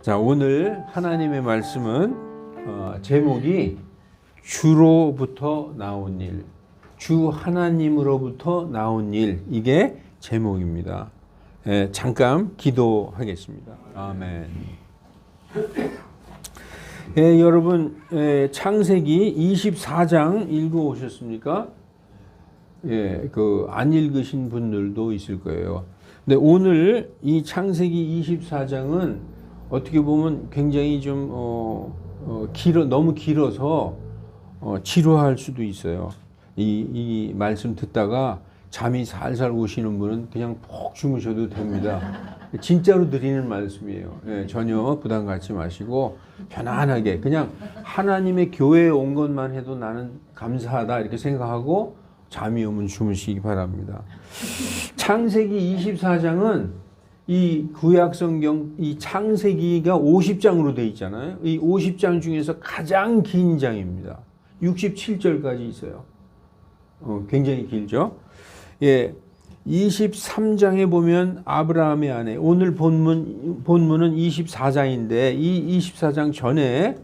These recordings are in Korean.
자, 오늘 하나님의 말씀은 제목이 주로부터 나온 일, 주 하나님으로부터 나온 일, 이게 제목입니다. 잠깐 기도하겠습니다. 아멘. 여러분, 창세기 24장 읽어 오셨습니까? 안 읽으신 분들도 있을 거예요. 근데 오늘 이 창세기 24장은 어떻게 보면 굉장히 좀 너무 길어서 지루할 수도 있어요. 이 말씀 듣다가 잠이 살살 오시는 분은 그냥 푹 주무셔도 됩니다. 진짜로 드리는 말씀이에요. 전혀 부담 갖지 마시고 편안하게 그냥 하나님의 교회에 온 것만 해도 나는 감사하다 이렇게 생각하고 잠이 오면 주무시기 바랍니다. 창세기 24장은 이 구약성경 이 창세기가 50장으로 되어 있잖아요. 이 50장 중에서 가장 긴 장입니다. 67절까지 있어요. 굉장히 길죠. 23장에 보면 아브라함의 아내, 오늘 본문은 24장인데 이 24장 전에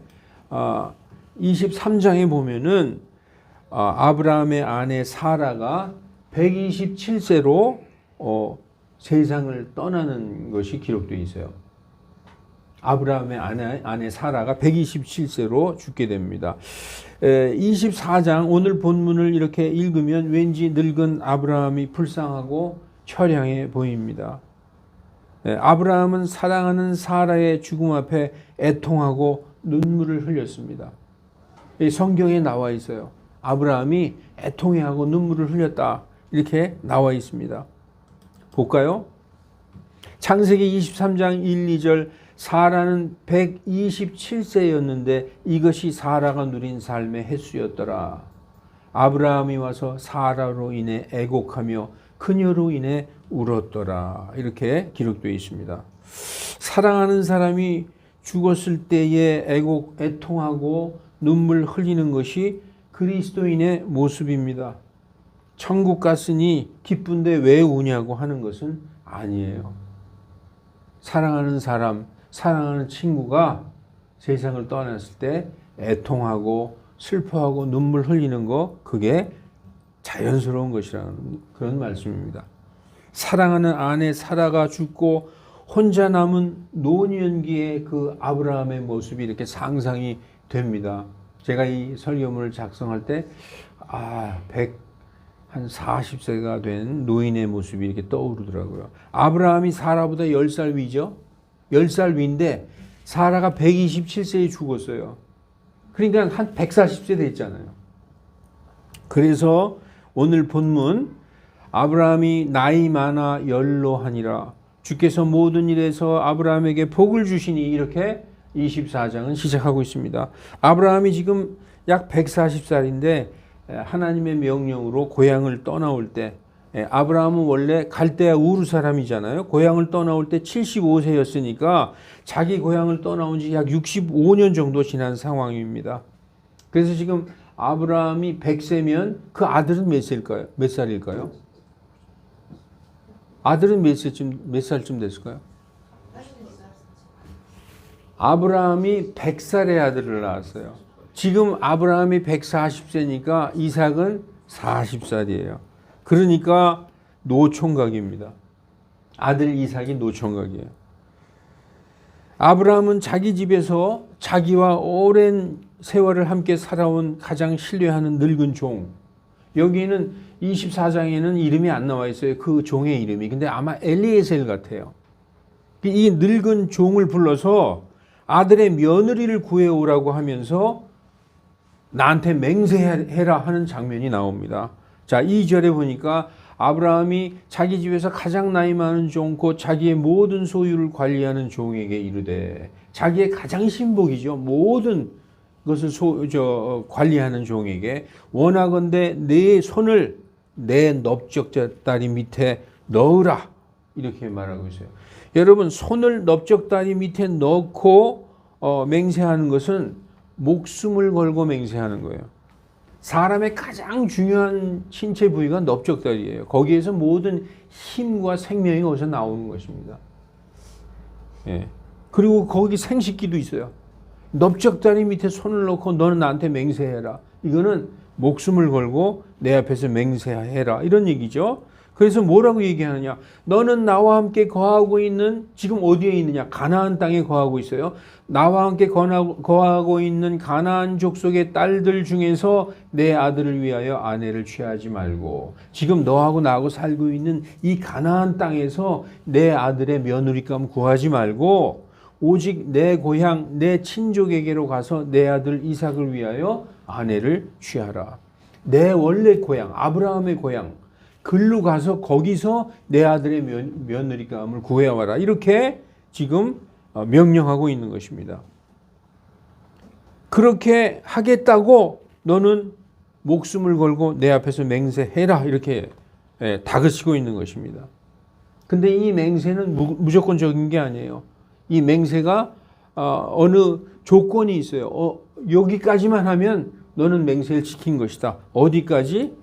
23장에 보면은 아브라함의 아내 사라가 127세로 세상을 떠나는 것이 기록되어 있어요. 아브라함의 아내 사라가 127세로 죽게 됩니다. 24장 오늘 본문을 이렇게 읽으면 왠지 늙은 아브라함이 불쌍하고 처량해 보입니다. 아브라함은 사랑하는 사라의 죽음 앞에 애통하고 눈물을 흘렸습니다. 성경에 나와 있어요. 아브라함이 애통해하고 눈물을 흘렸다 이렇게 나와 있습니다. 볼까요? 창세기 23장 1, 2절 사라는 127세였는데 이것이 사라가 누린 삶의 횟수였더라. 아브라함이 와서 사라로 인해 애곡하며 그녀로 인해 울었더라. 이렇게 기록되어 있습니다. 사랑하는 사람이 죽었을 때에 애통하고 눈물 흘리는 것이 그리스도인의 모습입니다. 천국 갔으니 기쁜데 왜 우냐고 하는 것은 아니에요. 사랑하는 사람, 사랑하는 친구가 세상을 떠났을 때 애통하고 슬퍼하고 눈물 흘리는 거 그게 자연스러운 것이라는 그런 말씀입니다. 사랑하는 아내 사라가 죽고 혼자 남은 노년기의 그 아브라함의 모습이 이렇게 상상이 됩니다. 제가 이 설교문을 작성할 때 한 40세가 된 노인의 모습이 이렇게 떠오르더라고요. 아브라함이 사라보다 10살 위죠. 10살 위인데 사라가 127세에 죽었어요. 그러니까 한 140세 됐잖아요. 그래서 오늘 본문 아브라함이 나이 많아 연로하니라 주께서 모든 일에서 아브라함에게 복을 주시니 이렇게 24장은 시작하고 있습니다. 아브라함이 지금 약 140살인데 하나님의 명령으로 고향을 떠나올 때 아브라함은 원래 갈대아 우르 사람이잖아요. 고향을 떠나올 때 75세였으니까 자기 고향을 떠나온 지 약 65년 정도 지난 상황입니다. 그래서 지금 아브라함이 100세면 그 아들은 몇 살일까요? 아들은 몇 살쯤 됐을까요? 아브라함이 100살의 아들을 낳았어요. 지금 아브라함이 140세니까 이삭은 40살이에요. 그러니까 노총각입니다. 아들 이삭이 노총각이에요. 아브라함은 자기 집에서 자기와 오랜 세월을 함께 살아온 가장 신뢰하는 늙은 종. 여기는 24장에는 이름이 안 나와 있어요. 그 종의 이름이. 근데 아마 엘리에셀 같아요. 이 늙은 종을 불러서 아들의 며느리를 구해오라고 하면서 나한테 맹세해라 하는 장면이 나옵니다. 자, 2절에 보니까 아브라함이 자기 집에서 가장 나이 많은 종 곧 자기의 모든 소유를 관리하는 종에게 이르되 자기의 가장 신복이죠. 모든 것을 관리하는 종에게 원하건대 내 손을 내 넓적다리 밑에 넣으라 이렇게 말하고 있어요. 여러분 손을 넓적다리 밑에 넣고 맹세하는 것은 목숨을 걸고 맹세하는 거예요. 사람의 가장 중요한 신체 부위가 넓적다리예요. 거기에서 모든 힘과 생명이 어디서 나오는 것입니다. 그리고 거기 생식기도 있어요. 넓적다리 밑에 손을 넣고 너는 나한테 맹세해라. 이거는 목숨을 걸고 내 앞에서 맹세해라. 이런 얘기죠. 그래서 뭐라고 얘기하느냐. 너는 나와 함께 거하고 있는, 지금 어디에 있느냐. 가나안 땅에 거하고 있어요. 나와 함께 거하고 있는 가나안 족속의 딸들 중에서 내 아들을 위하여 아내를 취하지 말고, 지금 너하고 나하고 살고 있는 이 가나안 땅에서 내 아들의 며느리감 구하지 말고 오직 내 고향 내 친족에게로 가서 내 아들 이삭을 위하여 아내를 취하라. 내 원래 고향 아브라함의 고향 글로 가서 거기서 내 아들의 며느리감을 구해와라. 이렇게 지금 명령하고 있는 것입니다. 그렇게 하겠다고 너는 목숨을 걸고 내 앞에서 맹세해라. 이렇게 다그치고 있는 것입니다. 근데 이 맹세는 무조건적인 게 아니에요. 이 맹세가 어느 조건이 있어요. 여기까지만 하면 너는 맹세를 지킨 것이다. 어디까지?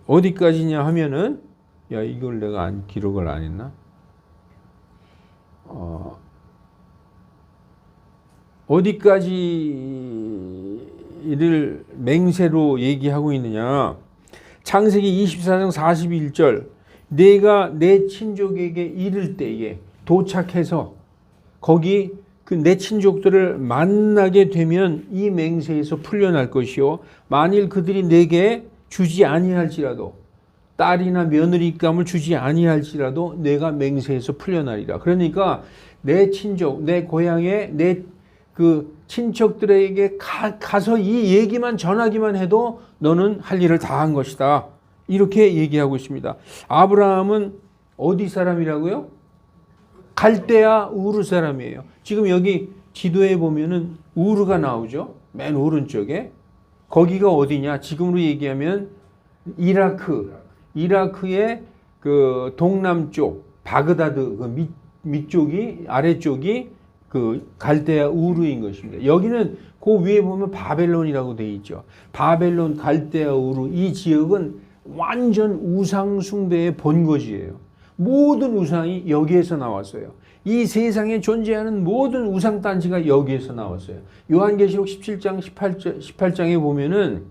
어디까지냐 하면은, 야, 이걸 내가 기록을 안 했나? 어디까지를 맹세로 얘기하고 있느냐? 창세기 24장 41절. 내가 내 친족에게 이를 때에 도착해서 거기 그 내 친족들을 만나게 되면 이 맹세에서 풀려날 것이요. 만일 그들이 내게 주지 아니할지라도, 딸이나 며느리감을 주지 아니할지라도 내가 맹세에서 풀려나리라. 그러니까 내 친족, 내 고향에 내 그 친척들에게 가서 이 얘기만 전하기만 해도 너는 할 일을 다 한 것이다. 이렇게 얘기하고 있습니다. 아브라함은 어디 사람이라고요? 갈대아 우르 사람이에요. 지금 여기 지도에 보면은 우르가 나오죠. 맨 오른쪽에. 거기가 어디냐? 지금으로 얘기하면 이라크의 그 동남쪽 바그다드 그 밑쪽이 아래쪽이 그 갈대아 우르인 것입니다. 여기는 그 위에 보면 바벨론이라고 되어 있죠. 바벨론, 갈대아 우르 이 지역은 완전 우상 숭배의 본거지예요. 모든 우상이 여기에서 나왔어요. 이 세상에 존재하는 모든 우상 단지가 여기에서 나왔어요. 요한계시록 17장 18장에 보면은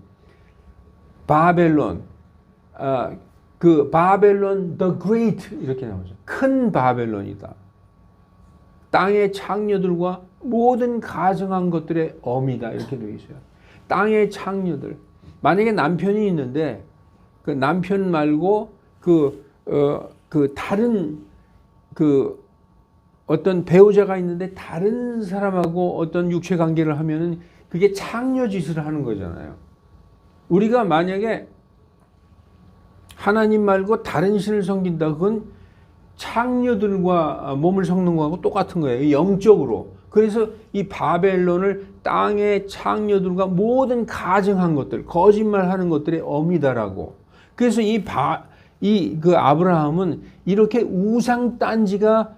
바벨론, 그 바벨론 the great 이렇게 나오죠. 큰 바벨론이다. 땅의 창녀들과 모든 가증한 것들의 어미다. 이렇게 되어 있어요. 땅의 창녀들. 만약에 남편이 있는데 그 남편 말고 그 다른 그 어떤 배우자가 있는데 다른 사람하고 어떤 육체 관계를 하면은 그게 창녀 짓을 하는 거잖아요. 우리가 만약에 하나님 말고 다른 신을 섬긴다. 그건 창녀들과 몸을 섞는 거하고 똑같은 거예요. 영적으로. 그래서 이 바벨론을 땅의 창녀들과 모든 가증한 것들, 거짓말하는 것들의 어미다라고. 그래서 그 아브라함은 이렇게 우상 단지가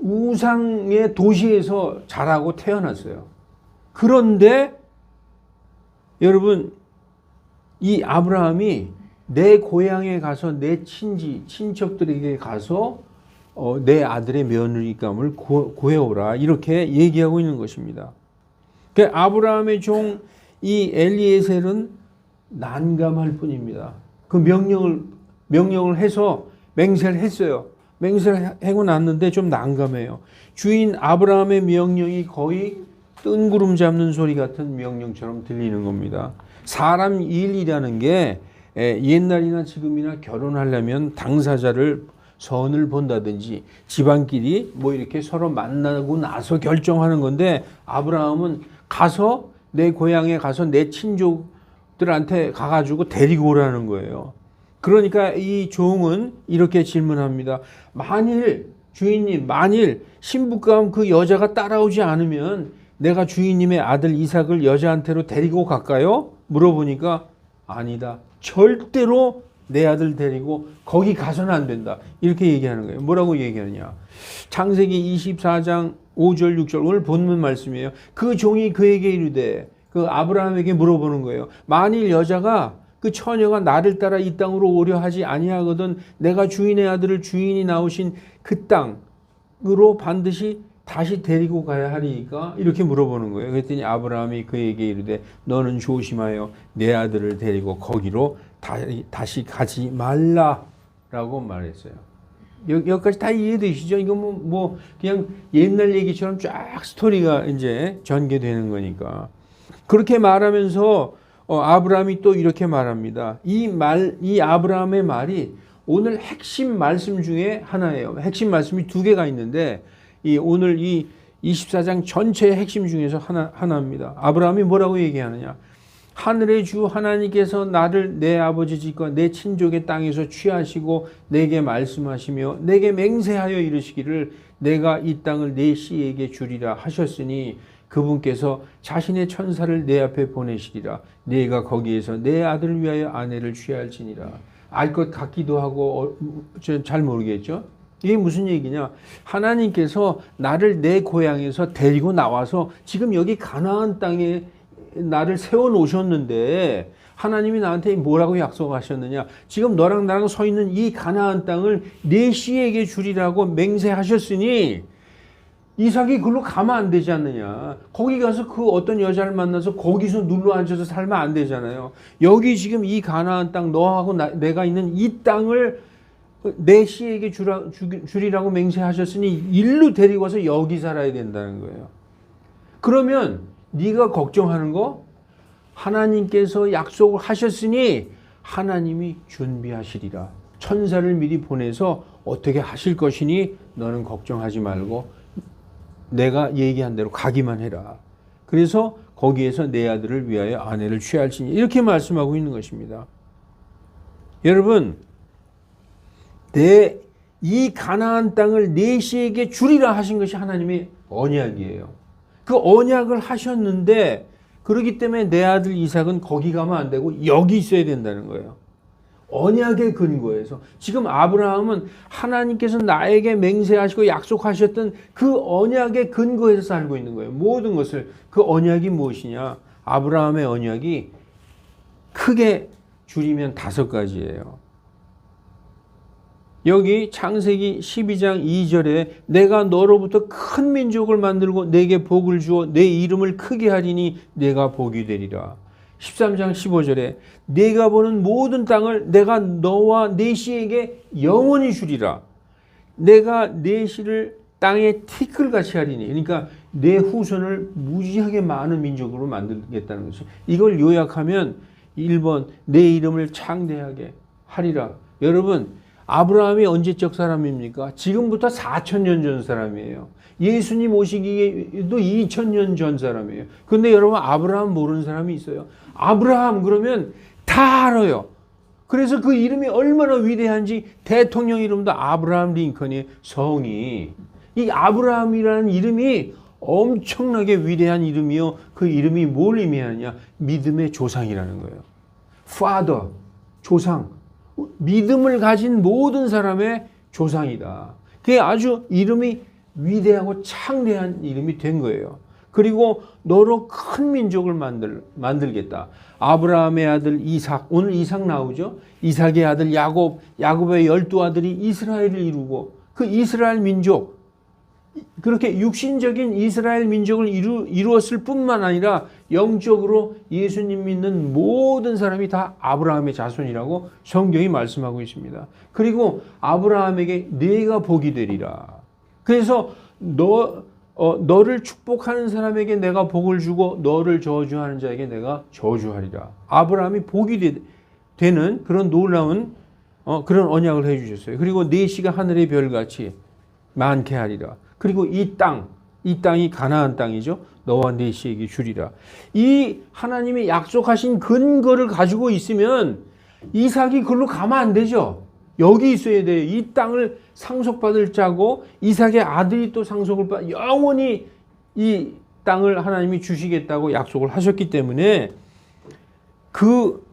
우상의 도시에서 자라고 태어났어요. 그런데 여러분, 이 아브라함이 내 고향에 가서 내 친척들에게 가서 내 아들의 며느리감을 구해오라. 이렇게 얘기하고 있는 것입니다. 그 아브라함의 종 이 엘리에셀은 난감할 뿐입니다. 그 명령을 해서 맹세를 했어요. 맹세를 하고 났는데 좀 난감해요. 주인 아브라함의 명령이 거의 뜬구름 잡는 소리 같은 명령처럼 들리는 겁니다. 사람 일이라는 게 옛날이나 지금이나 결혼하려면 당사자를 선을 본다든지 집안끼리 뭐 이렇게 서로 만나고 나서 결정하는 건데, 아브라함은 가서 내 고향에 가서 내 친족들한테 가가지고 데리고 오라는 거예요. 그러니까 이 종은 이렇게 질문합니다. 주인님, 만일 신부감 그 여자가 따라오지 않으면 내가 주인님의 아들 이삭을 여자한테로 데리고 갈까요? 물어보니까 아니다. 절대로 내 아들 데리고 거기 가서는 안 된다. 이렇게 얘기하는 거예요. 뭐라고 얘기하느냐. 창세기 24장 5절 6절 오늘 본문 말씀이에요. 그 종이 그에게 이르되, 그 아브라함에게 물어보는 거예요. 만일 여자가 그 처녀가 나를 따라 이 땅으로 오려 하지 아니하거든 내가 주인의 아들을 주인이 나오신 그 땅, 반드시 다시 데리고 가야 하리까 이렇게 물어보는 거예요. 그랬더니 아브라함이 그에게 이르되 너는 조심하여 내 아들을 데리고 거기로 다시 가지 말라라고 말했어요. 여기까지 다 이해되시죠? 이거 뭐 그냥 옛날 얘기처럼 쫙 스토리가 이제 전개되는 거니까. 그렇게 말하면서 아브라함이 또 이렇게 말합니다. 이 아브라함의 말이 오늘 핵심 말씀 중에 하나예요. 핵심 말씀이 두 개가 있는데 오늘 이 24장 전체의 핵심 중에서 하나입니다. 아브라함이 뭐라고 얘기하느냐? 하늘의 주 하나님께서 나를 내 아버지 집과 내 친족의 땅에서 취하시고 내게 말씀하시며 내게 맹세하여 이르시기를 내가 이 땅을 내 씨에게 주리라 하셨으니 그분께서 자신의 천사를 내 앞에 보내시리라. 내가 거기에서 내 아들을 위하여 아내를 취할지니라. 알 것 같기도 하고 잘 모르겠죠. 이게 무슨 얘기냐? 하나님께서 나를 내 고향에서 데리고 나와서 지금 여기 가나안 땅에 나를 세워 놓으셨는데 하나님이 나한테 뭐라고 약속하셨느냐? 지금 너랑 나랑 서 있는 이 가나안 땅을 내 씨에게 주리라고 맹세하셨으니 이삭이 글로 가면 안 되지 않느냐? 거기 가서 그 어떤 여자를 만나서 거기서 눌러 앉아서 살면 안 되잖아요. 여기 지금 이 가나안 땅 너하고 내가 있는 이 땅을 내 씨에게 주리라고 맹세하셨으니 일로 데리고 와서 여기 살아야 된다는 거예요. 그러면 네가 걱정하는 거 하나님께서 약속을 하셨으니 하나님이 준비하시리라. 천사를 미리 보내서 어떻게 하실 것이니 너는 걱정하지 말고 내가 얘기한 대로 가기만 해라. 그래서 거기에서 내 아들을 위하여 아내를 취할지니 이렇게 말씀하고 있는 것입니다. 여러분, 이 가나안 땅을 내 씨에게 주리라 하신 것이 하나님의 언약이에요. 그 언약을 하셨는데 그렇기 때문에 내 아들 이삭은 거기 가면 안 되고 여기 있어야 된다는 거예요. 언약의 근거에서. 지금 아브라함은 하나님께서 나에게 맹세하시고 약속하셨던 그 언약의 근거에서 살고 있는 거예요. 모든 것을. 그 언약이 무엇이냐? 아브라함의 언약이 크게 줄이면 5가지예요. 여기 창세기 12장 2절에 내가 너로부터 큰 민족을 만들고 내게 복을 주어 내 이름을 크게 하리니 내가 복이 되리라. 13장 15절에 내가 보는 모든 땅을 내가 너와 내 씨에게 영원히 주리라. 내가 내 씨를 땅에 티끌같이 하리니. 그러니까 내 후손을 무지하게 많은 민족으로 만들겠다는 것이. 이걸 요약하면 1번 내 이름을 창대하게 하리라. 여러분, 아브라함이 언제적 사람입니까? 지금부터 4,000년 전 사람이에요. 예수님 오시기에도 2,000년 전 사람이에요. 근데 여러분, 아브라함 모르는 사람이 있어요. 아브라함 그러면 다 알아요. 그래서 그 이름이 얼마나 위대한지 대통령 이름도 아브라함 링컨의 성이. 이 아브라함이라는 이름이 엄청나게 위대한 이름이요. 그 이름이 뭘 의미하냐? 믿음의 조상이라는 거예요. Father, 조상. 믿음을 가진 모든 사람의 조상이다. 그게 아주 이름이 위대하고 창대한 이름이 된 거예요. 그리고 너로 큰 민족을 만들겠다. 아브라함의 아들 이삭, 오늘 이삭 나오죠? 이삭의 아들 야곱, 야곱의 12아들이 이스라엘을 이루고 그 이스라엘 민족, 그렇게 육신적인 이스라엘 민족을 이루었을 뿐만 아니라 영적으로 예수님 믿는 모든 사람이 다 아브라함의 자손이라고 성경이 말씀하고 있습니다. 그리고 아브라함에게 네가 복이 되리라. 그래서 너를 축복하는 사람에게 내가 복을 주고 너를 저주하는 자에게 내가 저주하리라. 아브라함이 복이 되는 그런 놀라운 그런 언약을 해주셨어요. 그리고 네 씨가 하늘의 별같이 많게 하리라. 그리고 이 땅이 가나안 땅이죠. 너와 네 씨에게 주리라. 이 하나님이 약속하신 근거를 가지고 있으면 이삭이 그걸로 가면 안 되죠. 여기 있어야 돼요. 이 땅을 상속받을 자고 이삭의 아들이 또 상속을 받아 영원히 이 땅을 하나님이 주시겠다고 약속을 하셨기 때문에 그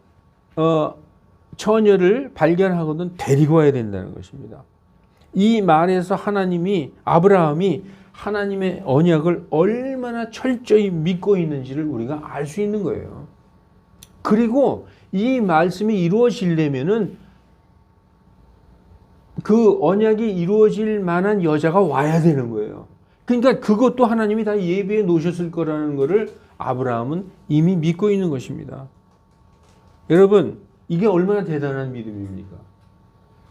처녀를 발견하거든 데리고 와야 된다는 것입니다. 이 말에서 아브라함이 하나님의 언약을 얼마나 철저히 믿고 있는지를 우리가 알 수 있는 거예요. 그리고 이 말씀이 이루어지려면은 그 언약이 이루어질 만한 여자가 와야 되는 거예요. 그러니까 그것도 하나님이 다 예비해 놓으셨을 거라는 것을 아브라함은 이미 믿고 있는 것입니다. 여러분, 이게 얼마나 대단한 믿음입니까?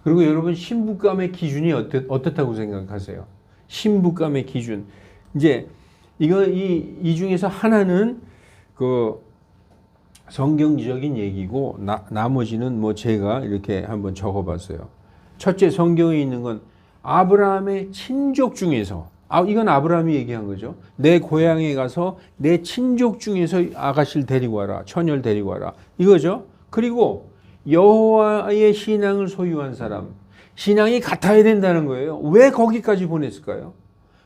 그리고 여러분, 신부감의 기준이 어떻다고 생각하세요? 신부감의 기준. 이제 이 중에서 하나는 그 성경적인 얘기고 나머지는 뭐 제가 이렇게 한번 적어봤어요. 첫째, 성경에 있는 건 아브라함의 친족 중에서, 이건 아브라함이 얘기한 거죠. 내 고향에 가서 내 친족 중에서 아가씨를 데리고 와라, 처녀를 데리고 와라, 이거죠. 그리고 여호와의 신앙을 소유한 사람, 신앙이 같아야 된다는 거예요. 왜 거기까지 보냈을까요?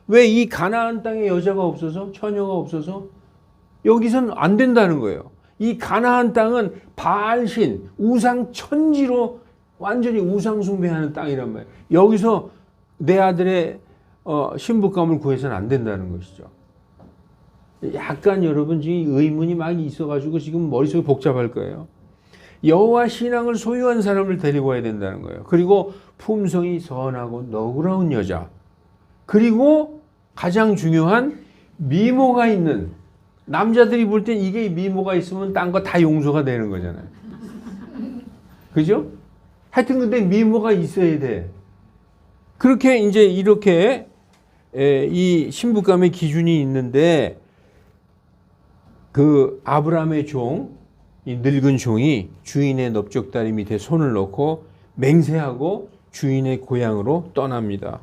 왜 이 가나안 땅에 여자가 없어서, 처녀가 없어서 여기선 안 된다는 거예요. 이 가나안 땅은 바알신, 우상 천지로 완전히 우상 숭배하는 땅이란 말이에요. 여기서 내 아들의 신부감을 구해서는 안 된다는 것이죠. 약간 여러분 지금 의문이 막 있어가지고 지금 머릿속이 복잡할 거예요. 여호와 신앙을 소유한 사람을 데리고 와야 된다는 거예요. 그리고 품성이 선하고 너그러운 여자. 그리고 가장 중요한 미모가 있는, 남자들이 볼 땐 이게 미모가 있으면 딴 거 다 용서가 되는 거잖아요. 그죠? 하여튼 근데 미모가 있어야 돼. 그렇게 이제 이렇게 이 신부감의 기준이 있는데, 그 아브라함의 종, 이 늙은 종이 주인의 넓적다리 밑에 손을 넣고 맹세하고 주인의 고향으로 떠납니다.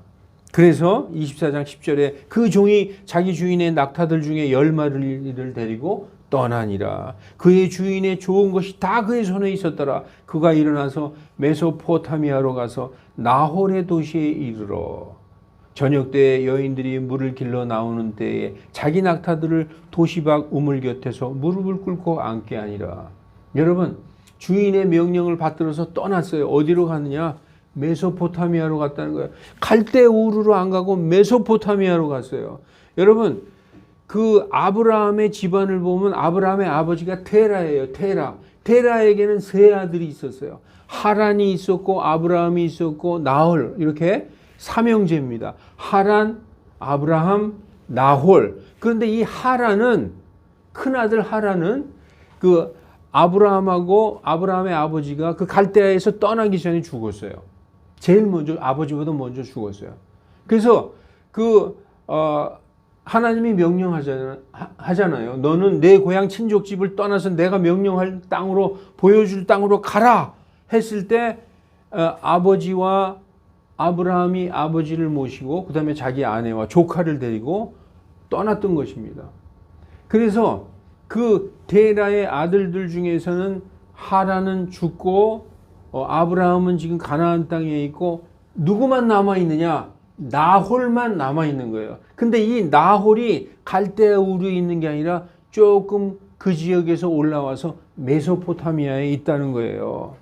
그래서 24장 10절에 그 종이 자기 주인의 낙타들 중에 10마리를 데리고 떠나니라. 그의 주인의 좋은 것이 다 그의 손에 있었더라. 그가 일어나서 메소포타미아로 가서 나홀의 도시에 이르러 저녁 때에 여인들이 물을 길러 나오는 때에 자기 낙타들을 도시 밖 우물 곁에서 무릎을 꿇고 앉게 하니라. 여러분, 주인의 명령을 받들어서 떠났어요. 어디로 갔느냐? 메소포타미아로 갔다는 거예요. 갈대 우르로 안 가고 메소포타미아로 갔어요. 여러분, 그 아브라함의 집안을 보면 아브라함의 아버지가 테라예요. 테라에게는 세 아들이 있었어요. 하란이 있었고 아브라함이 있었고 나홀, 이렇게 삼형제입니다. 하란, 아브라함, 나홀. 그런데 이 하란은, 큰아들 하란은 그 아브라함하고 아브라함의 아버지가 그 갈대아에서 떠나기 전에 죽었어요. 제일 먼저, 아버지보다 먼저 죽었어요. 그래서 하나님이 명령하잖아요. 너는 내 고향 친족집을 떠나서 내가 명령할 땅으로, 보여줄 땅으로 가라 했을 때 아버지와 아브라함이 아버지를 모시고 그 다음에 자기 아내와 조카를 데리고 떠났던 것입니다. 그래서 그 데라의 아들들 중에서는 하란은 죽고 아브라함은 지금 가나안 땅에 있고 누구만 남아있느냐? 나홀만 남아있는 거예요. 근데 이 나홀이 갈대아 우르에 있는 게 아니라 조금 그 지역에서 올라와서 메소포타미아에 있다는 거예요.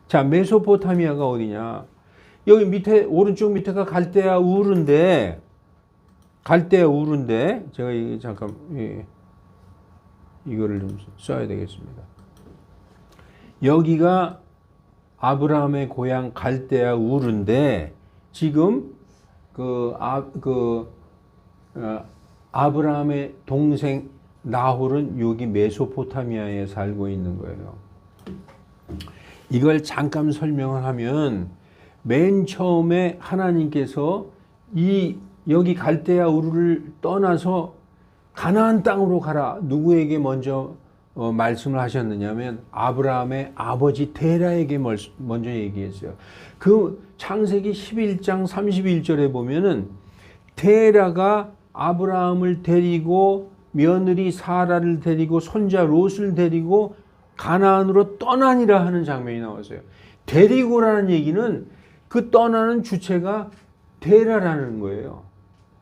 자, 메소포타미아가 어디냐? 여기 밑에, 오른쪽 밑에가 갈대아 우르인데, 제가 잠깐 이거를 좀 써야 되겠습니다. 여기가 아브라함의 고향 갈대아 우르인데, 지금 아브라함의 동생 나홀은 여기 메소포타미아에 살고 있는 거예요. 이걸 잠깐 설명을 하면, 맨 처음에 하나님께서 여기 갈대아 우르를 떠나서 가나안 땅으로 가라. 누구에게 먼저 말씀을 하셨느냐면 아브라함의 아버지 데라에게 먼저 얘기했어요. 그 창세기 11장 31절에 보면은 데라가 아브라함을 데리고 며느리 사라를 데리고 손자 롯을 데리고 가나안으로 떠나니라 하는 장면이 나왔어요. 데리고라는 얘기는 그 떠나는 주체가 데라라는 거예요.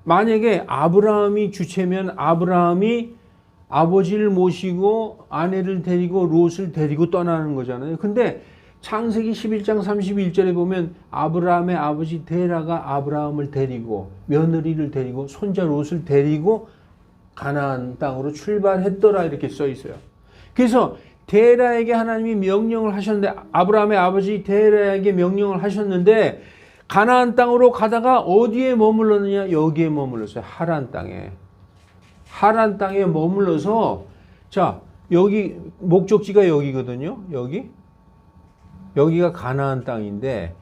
만약에 아브라함이 주체면 아브라함이 아버지를 모시고 아내를 데리고 롯을 데리고 떠나는 거잖아요. 근데 창세기 11장 31절에 보면 아브라함의 아버지 데라가 아브라함을 데리고 며느리를 데리고 손자 롯을 데리고 가나안 땅으로 출발했더라 이렇게 써 있어요. 그래서 데라에게 하나님이 명령을 하셨는데, 아브라함의 아버지 데라에게 명령을 하셨는데 가나안 땅으로 가다가 어디에 머물렀느냐? 여기에 머물렀어요. 하란 땅에. 하란 땅에 머물러서 자, 여기 목적지가 여기거든요. 여기가 가나안 땅인데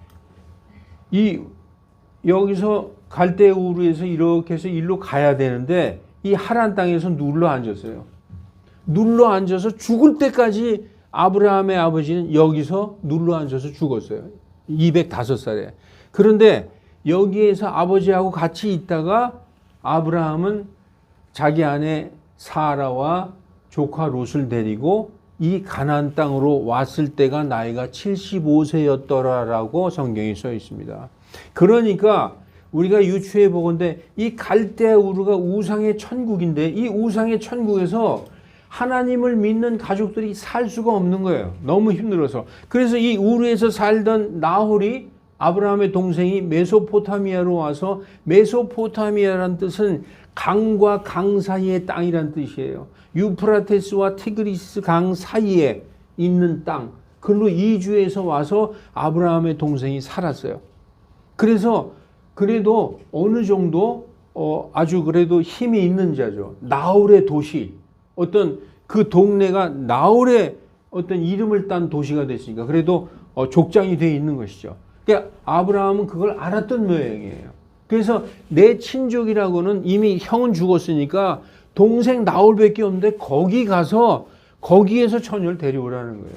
여기서 갈대 우르에서 이렇게 해서 일로 가야 되는데 이 하란 땅에서 눌러 앉았어요. 눌러 앉아서 죽을 때까지 아브라함의 아버지는 여기서 눌러 앉아서 죽었어요. 205살에. 그런데 여기에서 아버지하고 같이 있다가 아브라함은 자기 아내 사라와 조카 롯을 데리고 이 가나안 땅으로 왔을 때가 나이가 75세였더라라고 성경에 써 있습니다. 그러니까 우리가 유추해 보건대 이 갈대 우르가 우상의 천국인데 이 우상의 천국에서 하나님을 믿는 가족들이 살 수가 없는 거예요. 너무 힘들어서. 그래서 이 우르에서 살던 나홀이 아브라함의 동생이 메소포타미아로 와서 메소포타미아라는 뜻은 강과 강 사이의 땅이란 뜻이에요. 유프라테스와 티그리스 강 사이에 있는 땅. 그걸로 이주해서 와서 아브라함의 동생이 살았어요. 그래서 그래도 어느 정도 아주 그래도 힘이 있는 자죠. 나홀의 도시. 어떤 그 동네가 나홀의 어떤 이름을 딴 도시가 됐으니까 그래도 족장이 되어 있는 것이죠. 그러니까 아브라함은 그걸 알았던 모양이에요. 그래서 내 친족이라고는 이미 형은 죽었으니까 동생 나홀밖에 없는데 거기 가서 거기에서 처녀를 데려오라는 거예요.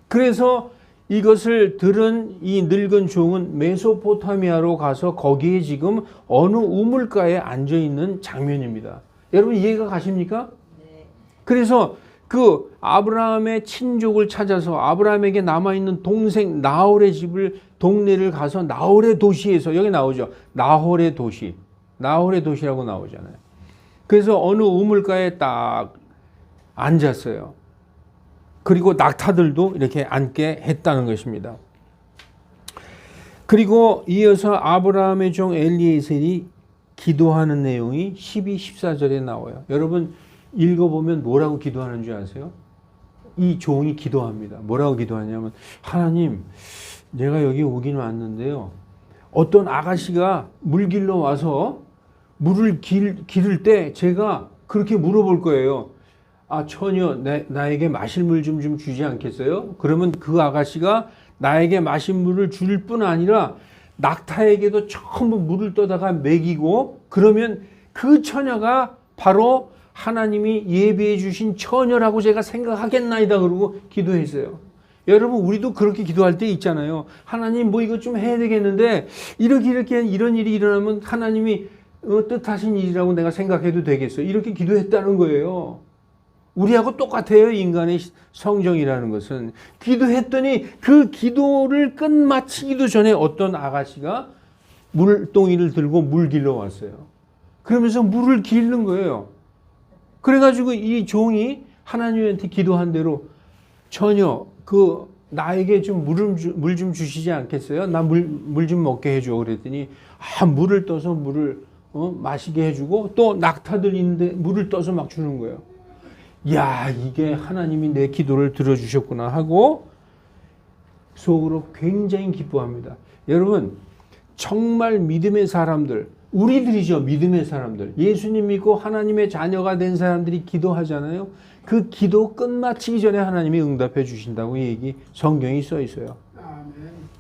그래서 이것을 들은 이 늙은 종은 메소포타미아로 가서 거기에 지금 어느 우물가에 앉아 있는 장면입니다. 여러분 이해가 가십니까? 네. 그래서 그 아브라함의 친족을 찾아서 아브라함에게 남아있는 동생 나홀의 집을 동네를 가서 나홀의 도시에서 여기 나오죠. 나홀의 도시. 나홀의 도시라고 나오잖아요. 그래서 어느 우물가에 딱 앉았어요. 그리고 낙타들도 이렇게 앉게 했다는 것입니다. 그리고 이어서 아브라함의 종 엘리에셀이 기도하는 내용이 12, 14절에 나와요. 여러분 읽어보면 뭐라고 기도하는 줄 아세요? 이 종이 기도합니다. 뭐라고 기도하냐면 하나님 내가 여기 오긴 왔는데요. 어떤 아가씨가 물 길러 와서 물을 기를 때 제가 그렇게 물어볼 거예요. 아 처녀 나에게 마실 물 좀 주지 않겠어요? 그러면 그 아가씨가 나에게 마실 물을 줄 뿐 아니라 낙타에게도 전부 물을 떠다가 먹이고 그러면 그 처녀가 바로 하나님이 예비해 주신 처녀라고 제가 생각하겠나이다 그러고 기도했어요. 여러분 우리도 그렇게 기도할 때 있잖아요. 하나님 뭐 이것 좀 해야 되겠는데 이렇게 이런 일이 일어나면 하나님이 뜻하신 일이라고 내가 생각해도 되겠어요. 이렇게 기도했다는 거예요. 우리하고 똑같아요. 인간의 성정이라는 것은. 기도했더니 그 기도를 끝마치기도 전에 어떤 아가씨가 물동이를 들고 물 길러 왔어요. 그러면서 물을 기르는 거예요. 그래가지고 이 종이 하나님한테 기도한 대로 처녀 나에게 좀 물 좀 주시지 않겠어요? 나 물 좀 먹게 해줘. 그랬더니 물을 떠서 물을 마시게 해주고 또 낙타들 있는데 물을 떠서 막 주는 거예요. 야 이게 하나님이 내 기도를 들어주셨구나 하고 속으로 굉장히 기뻐합니다. 여러분 정말 믿음의 사람들 우리들이죠. 믿음의 사람들 예수님 믿고 하나님의 자녀가 된 사람들이 기도하잖아요. 그 기도 끝마치기 전에 하나님이 응답해 주신다고 얘기 성경이 써 있어요.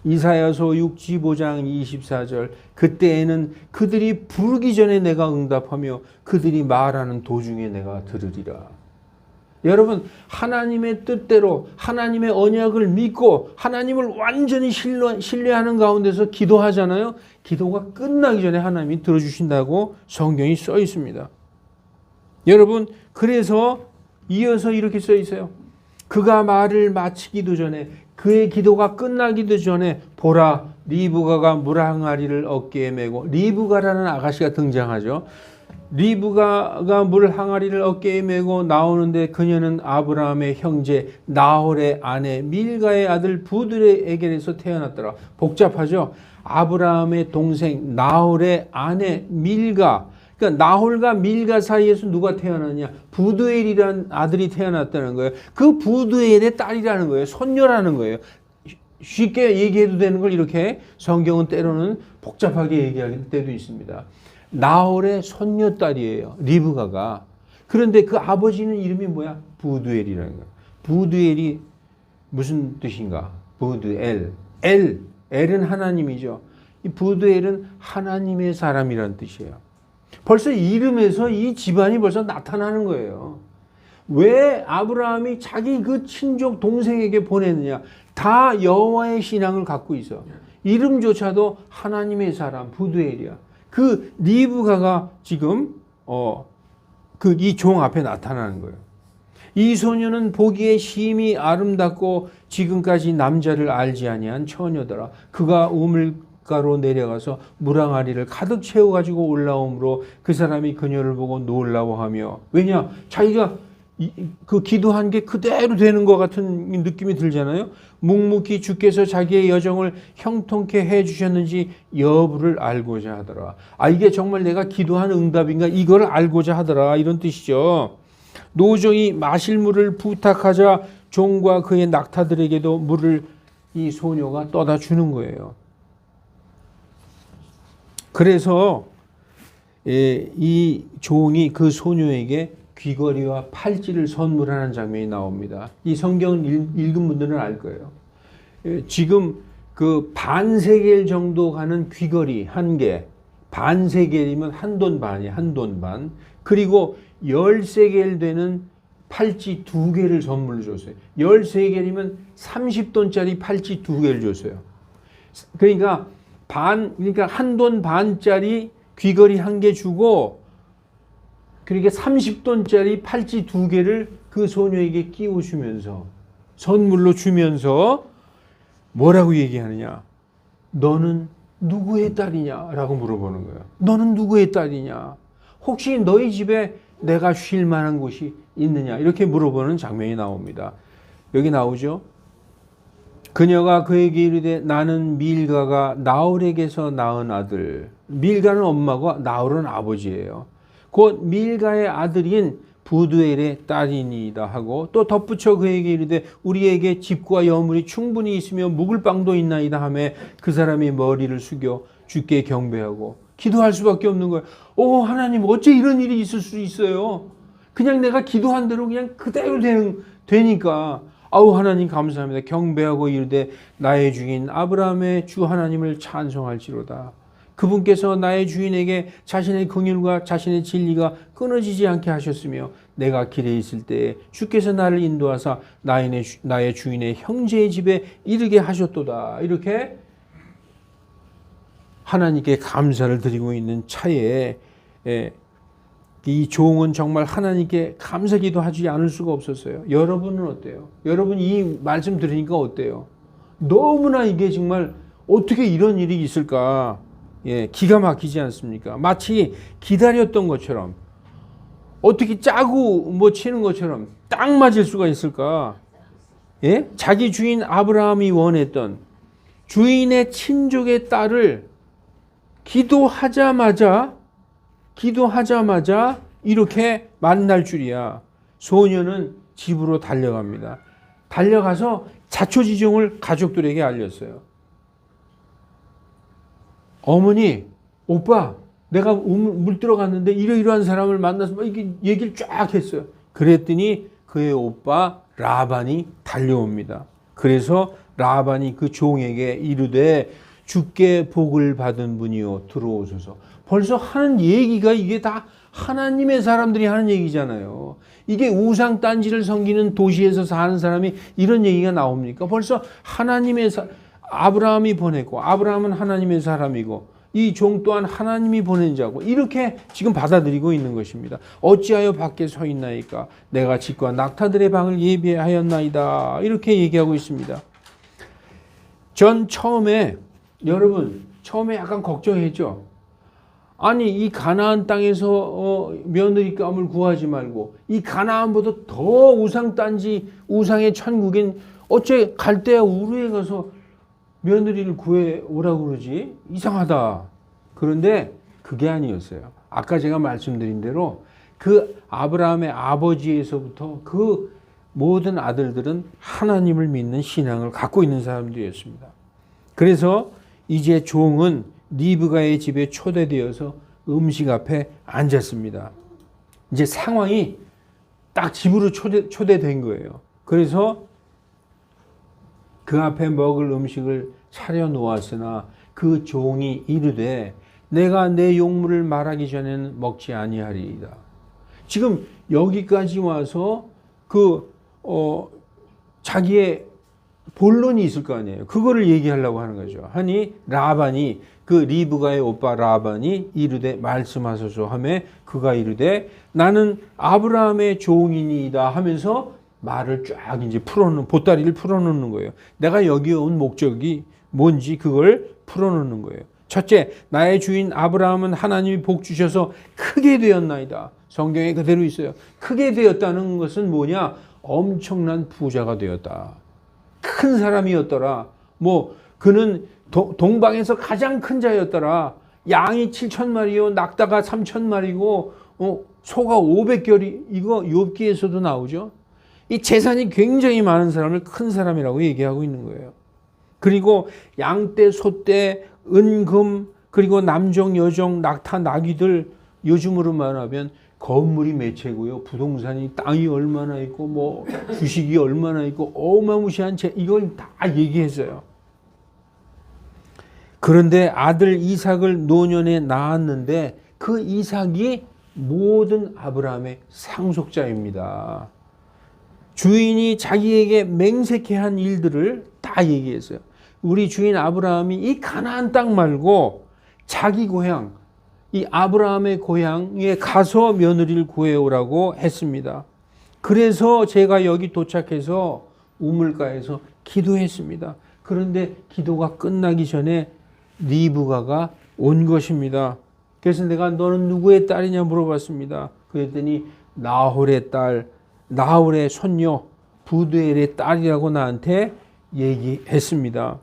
이사야서 65장 24절 그때에는 그들이 부르기 전에 내가 응답하며 그들이 말하는 도중에 내가 들으리라. 여러분 하나님의 뜻대로 하나님의 언약을 믿고 하나님을 완전히 신뢰하는 가운데서 기도하잖아요. 기도가 끝나기 전에 하나님이 들어주신다고 성경이 써 있습니다. 여러분 그래서 이어서 이렇게 써 있어요. 그가 말을 마치기도 전에 그의 기도가 끝나기도 전에 보라 리브가가 물 항아리를 어깨에 메고 리브가라는 아가씨가 등장하죠. 리브가가 물 항아리를 어깨에 메고 나오는데 그녀는 아브라함의 형제 나홀의 아내 밀가의 아들 부드레에게서 태어났더라. 복잡하죠. 아브라함의 동생 나홀의 아내 밀가. 그러니까 나홀과 밀가 사이에서 누가 태어났냐? 부두엘이라는 아들이 태어났다는 거예요. 그 부두엘의 딸이라는 거예요. 손녀라는 거예요. 쉽게 얘기해도 되는 걸 이렇게 성경은 때로는 복잡하게 얘기할 때도 있습니다. 나홀의 손녀딸이에요. 리브가가. 그런데 그 아버지는 이름이 뭐야? 부두엘이라는 거야. 부두엘이 무슨 뜻인가? 부두엘. 엘은 하나님이죠. 이 부두엘은 하나님의 사람이라는 뜻이에요. 벌써 이름에서 이 집안이 벌써 나타나는 거예요. 왜 아브라함이 자기 그 친족 동생에게 보냈느냐? 다 여호와의 신앙을 갖고 있어. 이름조차도 하나님의 사람 부두엘이야. 그 리브가가 지금 이 종 앞에 나타나는 거예요. 이 소녀는 보기에 심히 아름답고 지금까지 남자를 알지 아니한 처녀더라. 그가 우물가로 내려가서 물항아리를 가득 채워가지고 올라오므로 그 사람이 그녀를 보고 놀라워하며, 왜냐? 자기가 그 기도한 게 그대로 되는 것 같은 느낌이 들잖아요. 묵묵히 주께서 자기의 여정을 형통케 해주셨는지 여부를 알고자 하더라. 이게 정말 내가 기도한 응답인가? 이걸 알고자 하더라. 이런 뜻이죠. 노종이 마실 물을 부탁하자 종과 그의 낙타들에게도 물을 이 소녀가 떠다 주는 거예요. 그래서 이 종이 그 소녀에게 귀걸이와 팔찌를 선물하는 장면이 나옵니다. 이 성경을 읽은 분들은 알 거예요. 지금 그 반세겔 정도 가는 귀걸이 한 개, 반세겔이면 한 돈 반이에요. 한 돈 반. 그리고 10세겔 되는 팔찌 2개를 선물로 줬어요. 10세겔이면 30돈짜리 팔찌 2개를 줬어요. 그러니까 한 돈 반짜리 귀걸이 한 개 주고, 그러니까 30돈짜리 팔찌 2개를 그 소녀에게 끼워주면서 선물로 주면서 뭐라고 얘기하느냐? 너는 누구의 딸이냐? 라고 물어보는 거예요. 너는 누구의 딸이냐? 혹시 너희 집에 내가 쉴 만한 곳이 있느냐? 이렇게 물어보는 장면이 나옵니다. 여기 나오죠. 그녀가 그에게 이르되 나는 밀가가 나홀에게서 낳은 아들. 밀가는 엄마고 나홀은 아버지예요. 곧 밀가의 아들인 부두엘의 딸이니이다 하고, 또 덧붙여 그에게 이르되 우리에게 집과 여물이 충분히 있으며 묵을 빵도 있나이다 하며 그 사람이 머리를 숙여 주께 경배하고 기도할 수밖에 없는 거예요. 하나님, 어째 이런 일이 있을 수 있어요? 그냥 내가 기도한 대로 그냥 그대로 되니까. 하나님 감사합니다. 경배하고 이르되 나의 주인 아브라함의 주 하나님을 찬송할지로다. 그분께서 나의 주인에게 자신의 긍휼과 자신의 진리가 끊어지지 않게 하셨으며 내가 길에 있을 때에 주께서 나를 인도하사 나의 주인의 형제의 집에 이르게 하셨도다. 이렇게 하나님께 감사를 드리고 있는 차에 이 종은 정말 하나님께 감사기도 하지 않을 수가 없었어요. 여러분은 어때요? 여러분 이 말씀 들으니까 어때요? 너무나 이게 정말 어떻게 이런 일이 있을까? 기가 막히지 않습니까? 마치 기다렸던 것처럼, 어떻게 짜고 치는 것처럼 딱 맞을 수가 있을까? 자기 주인 아브라함이 원했던 주인의 친족의 딸을 기도하자마자 이렇게 만날 줄이야. 소녀는 집으로 달려갑니다. 달려가서 자초지종을 가족들에게 알렸어요. 어머니, 오빠, 내가 물 들어갔는데 이러이러한 사람을 만나서 이렇게 얘기를 쫙 했어요. 그랬더니 그의 오빠 라반이 달려옵니다. 그래서 라반이 그 종에게 이르되 주께 복을 받은 분이요 들어오소서. 벌써 하는 얘기가 이게 다 하나님의 사람들이 하는 얘기잖아요. 이게 우상 딴지를 섬기는 도시에서 사는 사람이 이런 얘기가 나옵니까? 벌써 아브라함이 보냈고, 아브라함은 하나님의 사람이고, 이 종 또한 하나님이 보낸 자고, 이렇게 지금 받아들이고 있는 것입니다. 어찌하여 밖에 서 있나이까? 내가 집과 낙타들의 방을 예비하였나이다. 이렇게 얘기하고 있습니다. 전 여러분 처음에 약간 걱정했죠. 아니 이 가나안 땅에서 며느리감을 구하지 말고 이 가나안보다 더 우상단지 우상의 천국인 어째 갈대아 우르에 가서 며느리를 구해 오라고 그러지? 이상하다. 그런데 그게 아니었어요. 아까 제가 말씀드린 대로 그 아브라함의 아버지에서부터 그 모든 아들들은 하나님을 믿는 신앙을 갖고 있는 사람들이었습니다. 그래서 이제 종은 리브가의 집에 초대되어서 음식 앞에 앉았습니다. 이제 상황이 딱 집으로 초대된 거예요. 그래서 그 앞에 먹을 음식을 차려 놓았으나 그 종이 이르되 내가 내 용물을 말하기 전에는 먹지 아니하리이다. 지금 여기까지 와서 자기의 본론이 있을 거 아니에요. 그거를 얘기하려고 하는 거죠. 하니 라반이 그 리브가의 오빠 라반이 이르되 말씀하소서 하매 그가 이르되 나는 아브라함의 종이니이다 하면서 말을 쫙 이제 보따리를 풀어놓는 거예요. 내가 여기 온 목적이 뭔지 그걸 풀어놓는 거예요. 첫째, 나의 주인 아브라함은 하나님이 복 주셔서 크게 되었나이다. 성경에 그대로 있어요. 크게 되었다는 것은 뭐냐? 엄청난 부자가 되었다. 큰 사람이었더라. 그는 동방에서 가장 큰 자였더라. 양이 7,000마리요, 낙타가 3,000마리고, 소가 500결이, 이거 욥기에서도 나오죠. 이 재산이 굉장히 많은 사람을 큰 사람이라고 얘기하고 있는 거예요. 그리고 양떼, 소떼, 은금, 그리고 남종, 여종, 낙타, 나귀들 요즘으로 말하면 건물이 몇 채고요. 부동산이 땅이 얼마나 있고 주식이 얼마나 있고 어마무시한 이걸 다 얘기했어요. 그런데 아들 이삭을 노년에 낳았는데 그 이삭이 모든 아브라함의 상속자입니다. 주인이 자기에게 맹세케 한 일들을 다 얘기했어요. 우리 주인 아브라함이 이 가나안 땅 말고 자기 고향, 이 아브라함의 고향에 가서 며느리를 구해오라고 했습니다. 그래서 제가 여기 도착해서 우물가에서 기도했습니다. 그런데 기도가 끝나기 전에 리브가가 온 것입니다. 그래서 내가 너는 누구의 딸이냐 물어봤습니다. 그랬더니 나홀의 딸, 나홀의 손녀 부두엘의 딸이라고 나한테 얘기했습니다.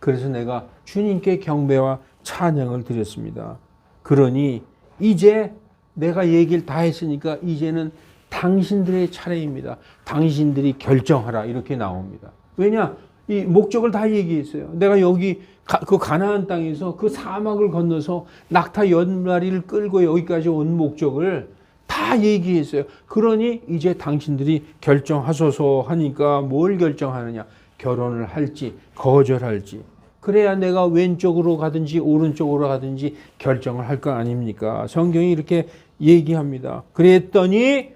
그래서 내가 주님께 경배와 찬양을 드렸습니다. 그러니 이제 내가 얘기를 다 했으니까 이제는 당신들의 차례입니다. 당신들이 결정하라 이렇게 나옵니다. 왜냐? 이 목적을 다 얘기했어요. 내가 여기 그 가나안 땅에서 그 사막을 건너서 낙타 10마리를 끌고 여기까지 온 목적을 다 얘기했어요. 그러니 이제 당신들이 결정하소서 하니까 뭘 결정하느냐? 결혼을 할지 거절할지. 그래야 내가 왼쪽으로 가든지 오른쪽으로 가든지 결정을 할 거 아닙니까? 성경이 이렇게 얘기합니다. 그랬더니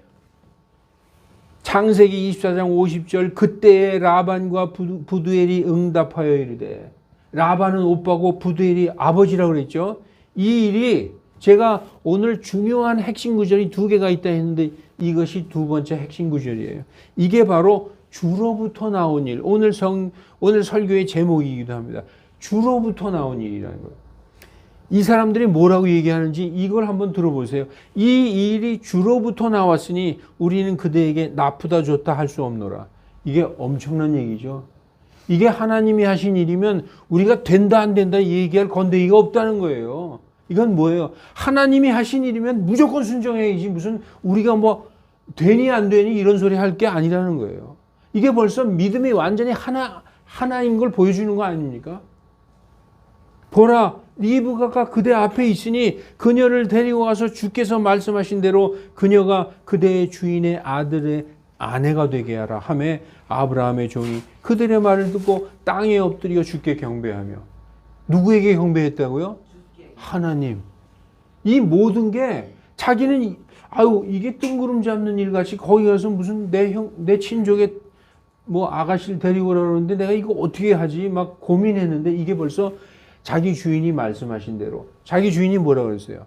창세기 24장 50절 그때에 라반과 부두엘이 응답하여 이르되, 라반은 오빠고 부두엘이 아버지라고 그랬죠. 이 일이 제가 오늘 중요한 핵심 구절이 2개가 있다 했는데 이것이 2번째 핵심 구절이에요. 이게 바로 주로부터 나온 일. 오늘 설교의 제목이기도 합니다. 주로부터 나온 일이라는 거예요. 이 사람들이 뭐라고 얘기하는지 이걸 한번 들어보세요. 이 일이 주로부터 나왔으니 우리는 그대에게 나쁘다 좋다 할 수 없노라. 이게 엄청난 얘기죠. 이게 하나님이 하신 일이면 우리가 된다 안 된다 얘기할 건데기가 없다는 거예요. 이건 뭐예요? 하나님이 하신 일이면 무조건 순종해야지 무슨 우리가 되니 안 되니 이런 소리 할 게 아니라는 거예요. 이게 벌써 믿음이 완전히 하나인 걸 보여주는 거 아닙니까? 보라, 리브가가 그대 앞에 있으니 그녀를 데리고 가서 주께서 말씀하신 대로 그녀가 그대의 주인의 아들의 아내가 되게 하라 하매 아브라함의 종이 그들의 말을 듣고 땅에 엎드려 주께 경배하며. 누구에게 경배했다고요? 하나님. 이 모든 게 자기는 이게 뜬구름 잡는 일 같이 거기 가서 무슨 내 친족의 아가씨를 데리고 오라 그러는데 내가 이거 어떻게 하지 막 고민했는데 이게 벌써 자기 주인이 말씀하신 대로. 자기 주인이 뭐라 그랬어요?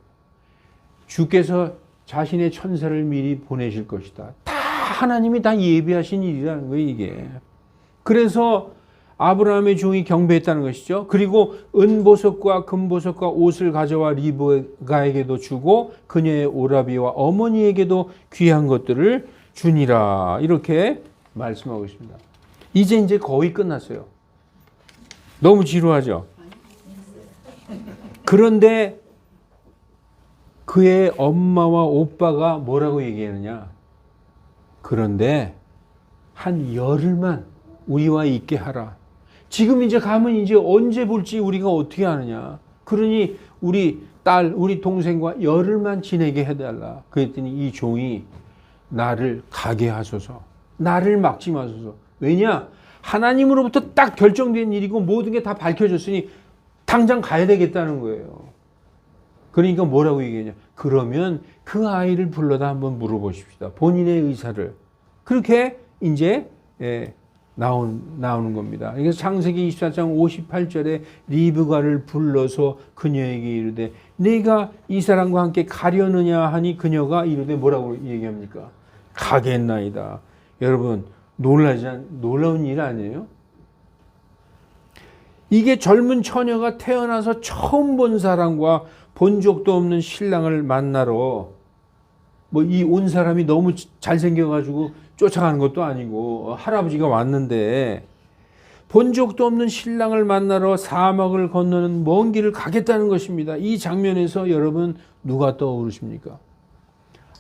주께서 자신의 천사를 미리 보내실 것이다. 다 하나님이 다 예비하신 일이라는 거예요, 이게. 그래서 아브라함의 종이 경배했다는 것이죠. 그리고 은보석과 금보석과 옷을 가져와 리브가에게도 주고 그녀의 오라비와 어머니에게도 귀한 것들을 주니라. 이렇게 말씀하고 있습니다. 이제 거의 끝났어요. 너무 지루하죠? 그런데 그의 엄마와 오빠가 뭐라고 얘기하느냐? 그런데 한 열흘만 우리와 있게 하라. 지금 이제 가면 이제 언제 볼지 우리가 어떻게 아느냐. 그러니 우리 딸, 우리 동생과 열흘만 지내게 해달라. 그랬더니 이 종이 나를 가게 하소서. 나를 막지 마소서. 왜냐? 하나님으로부터 딱 결정된 일이고 모든 게 다 밝혀졌으니 당장 가야 되겠다는 거예요. 그러니까 뭐라고 얘기하냐. 그러면 그 아이를 불러다 한번 물어보십시다. 본인의 의사를. 그렇게 이제 나오는 겁니다. 그래서 창세기 24장 58절에 리브가를 불러서 그녀에게 이르되 내가 이 사람과 함께 가려느냐 하니 그녀가 이르되 뭐라고 얘기합니까? 가겠나이다. 여러분 놀라운 일 아니에요? 이게 젊은 처녀가 태어나서 처음 본 사람과 본 적도 없는 신랑을 만나러 뭐 이 온 사람이 너무 잘생겨가지고 쫓아가는 것도 아니고 할아버지가 왔는데 본 적도 없는 신랑을 만나러 사막을 건너는 먼 길을 가겠다는 것입니다. 이 장면에서 여러분 누가 떠오르십니까?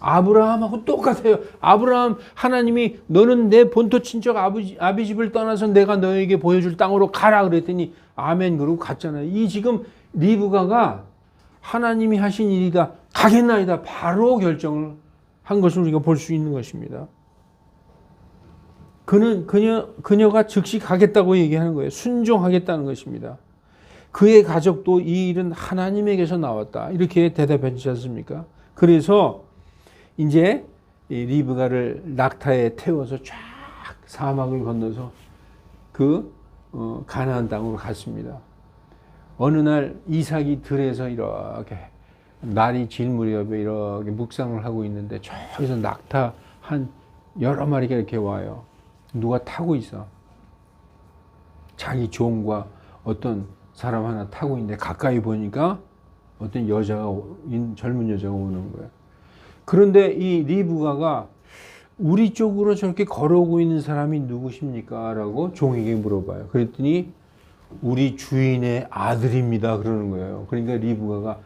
아브라함하고 똑같아요. 아브라함 하나님이 너는 내 본토 친척 아비 집을 떠나서 내가 너에게 보여줄 땅으로 가라 그랬더니 아멘 그러고 갔잖아요. 이 지금 리브가가 하나님이 하신 일이다. 가겠나이다. 바로 결정을 한 것을 우리가 볼 수 있는 것입니다. 그녀가 즉시 가겠다고 얘기하는 거예요. 순종하겠다는 것입니다. 그의 가족도 이 일은 하나님에게서 나왔다. 이렇게 대답하지 않습니까? 그래서 이제 리브가를 낙타에 태워서 쫙 사막을 건너서 그 가나안 땅으로 갔습니다. 어느 날 이삭이 들에서 이렇게 날이 질 무렵에 이렇게 묵상을 하고 있는데 저기서 낙타 한 여러 마리가 이렇게 와요. 누가 타고 있어. 자기 종과 어떤 사람 하나 타고 있는데 가까이 보니까 어떤 젊은 여자가 오는 거예요. 그런데 이 리브가가 우리 쪽으로 저렇게 걸어오고 있는 사람이 누구십니까? 라고 종에게 물어봐요. 그랬더니 우리 주인의 아들입니다. 그러는 거예요. 그러니까 리브가가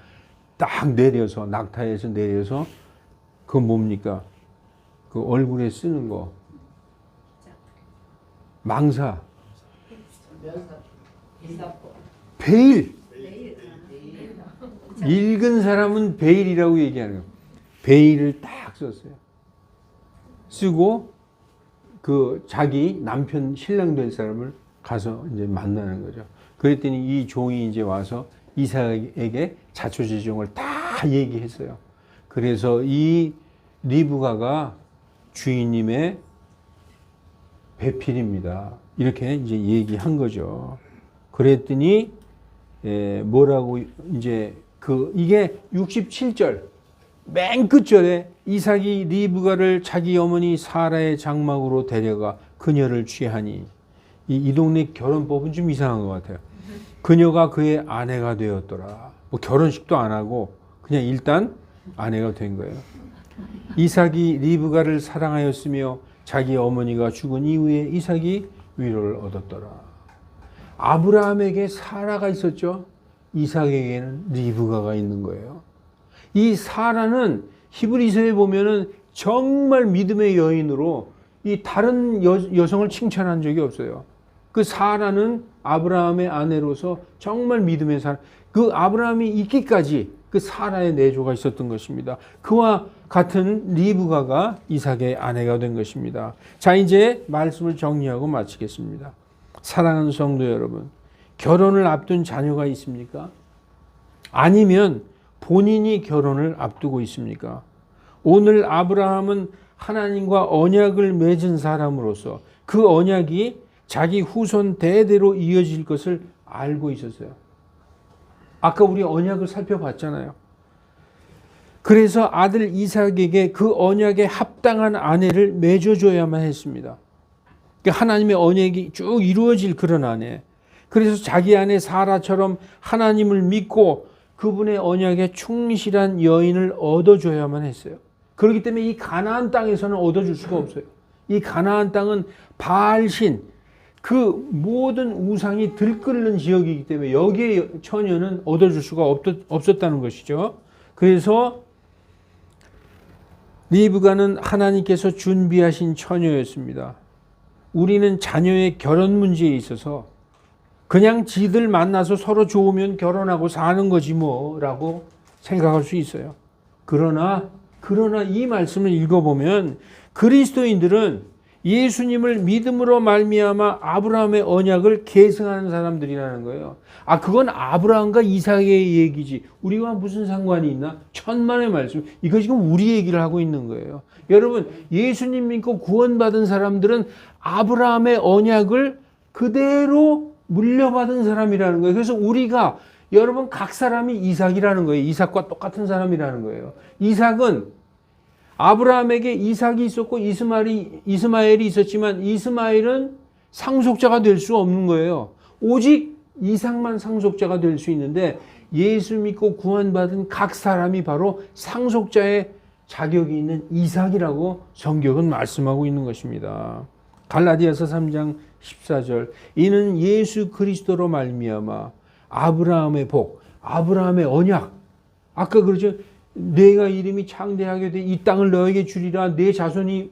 딱 내려서 낙타에서 내려서 그 뭡니까? 그 얼굴에 쓰는 거 망사 베일 읽은 사람은 베일이라고 얘기하는 거예요. 베일을 딱 썼어요. 쓰고 그 자기 남편 신랑 될 사람을 가서 이제 만나는 거죠. 그랬더니 이 종이 이제 와서 이삭에게 자초지종을 다 얘기했어요. 그래서 이 리브가가 주인님의 배필입니다. 이렇게 이제 얘기한 거죠. 그랬더니 뭐라고 이제 이게 67절 맨 끝절에 이삭이 리브가를 자기 어머니 사라의 장막으로 데려가 그녀를 취하니 이 동네 결혼법은 좀 이상한 것 같아요. 그녀가 그의 아내가 되었더라. 뭐 결혼식도 안 하고 그냥 일단 아내가 된 거예요. 이삭이 리브가를 사랑하였으며 자기 어머니가 죽은 이후에 이삭이 위로를 얻었더라. 아브라함에게 사라가 있었죠. 이삭에게는 리브가가 있는 거예요. 이 사라는 히브리서에 보면은 정말 믿음의 여인으로 이 다른 여성을 칭찬한 적이 없어요. 그 사라는 아브라함의 아내로서 정말 믿음의 사람. 그 아브라함이 있기까지 그 사라의 내조가 있었던 것입니다. 그와 같은 리브가가 이삭의 아내가 된 것입니다. 자, 이제 말씀을 정리하고 마치겠습니다. 사랑하는 성도 여러분, 결혼을 앞둔 자녀가 있습니까? 아니면 본인이 결혼을 앞두고 있습니까? 오늘 아브라함은 하나님과 언약을 맺은 사람으로서 그 언약이 자기 후손 대대로 이어질 것을 알고 있었어요. 아까 우리 언약을 살펴봤잖아요. 그래서 아들 이삭에게 그 언약에 합당한 아내를 맺어줘야만 했습니다. 하나님의 언약이 쭉 이루어질 그런 아내. 그래서 자기 아내 사라처럼 하나님을 믿고 그분의 언약에 충실한 여인을 얻어줘야만 했어요. 그렇기 때문에 이 가나안 땅에서는 얻어줄 수가 없어요. 이 가나안 땅은 바알신, 그 모든 우상이 들끓는 지역이기 때문에 여기에 처녀는 얻어줄 수가 없었다는 것이죠. 그래서 리브가는 하나님께서 준비하신 처녀였습니다. 우리는 자녀의 결혼 문제에 있어서 그냥 지들 만나서 서로 좋으면 결혼하고 사는 거지 뭐라고 생각할 수 있어요. 그러나 이 말씀을 읽어보면 그리스도인들은 예수님을 믿음으로 말미암아 아브라함의 언약을 계승하는 사람들이라는 거예요. 그건 아브라함과 이삭의 얘기지 우리와 무슨 상관이 있나? 천만의 말씀. 이거 지금 우리 얘기를 하고 있는 거예요. 여러분, 예수님 믿고 구원받은 사람들은 아브라함의 언약을 그대로 물려받은 사람이라는 거예요. 그래서 우리가 여러분 각 사람이 이삭이라는 거예요. 이삭과 똑같은 사람이라는 거예요. 이삭은 아브라함에게 이삭이 있었고 이스마엘이 있었지만 이스마엘은 상속자가 될 수 없는 거예요. 오직 이삭만 상속자가 될 수 있는데 예수 믿고 구원받은 각 사람이 바로 상속자의 자격이 있는 이삭이라고 성경은 말씀하고 있는 것입니다. 갈라디아서 3장 14절 이는 예수 그리스도로 말미암아 아브라함의 복, 아브라함의 언약 아까 그러죠. 내가 이름이 창대하게 돼 이 땅을 너에게 주리라 내 자손이